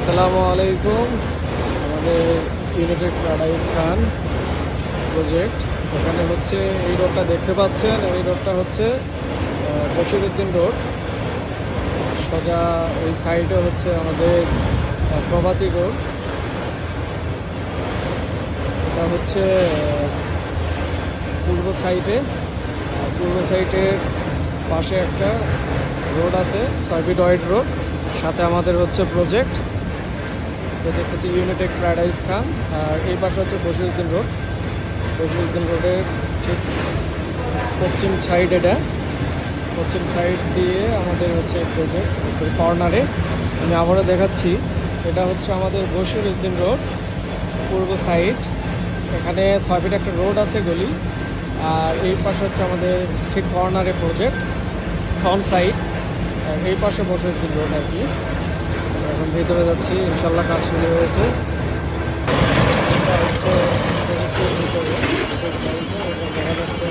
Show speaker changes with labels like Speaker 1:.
Speaker 1: আসসালামু আলাইকুম। আমাদের ইউনাইটেড প্যারাডাইস খান প্রজেক্ট, এখানে হচ্ছে এই রোডটা দেখতে পাচ্ছেন, এই রোডটা হচ্ছে বশিরউদ্দিন রোড। সোজা ওই সাইডে হচ্ছে আমাদের প্রভাতী রোড। এটা হচ্ছে পূর্ব সাইডের পাশে একটা রোড আছে, 6 ফিট ওয়াইড রোড। সাথে আমাদের হচ্ছে প্রজেক্ট হচ্ছে ইউনাইটেড প্যারাডাইস খান। আর এই পাশে হচ্ছে বশিরউদ্দিন রোডের ঠিক পশ্চিম সাইড। এটা পশ্চিম সাইড দিয়ে আমাদের হচ্ছে প্রজেক্ট কর্নারে। আমি আবারও দেখাচ্ছি, এটা হচ্ছে আমাদের বশিরউদ্দিন রোড পূর্ব সাইড। এখানে 6 ফিট একটা রোড আছে, গলি। আর এই পাশে হচ্ছে আমাদের ঠিক কর্নারে প্রজেক্ট ফ্রন্ট সাইড। আর এই পাশে বশিরউদ্দিন রোড আর কি। এখন ভিতরে যাচ্ছি, ইনশাল্লাহ কাজ শুরু হয়েছে। এটা হচ্ছে দেখা যাচ্ছে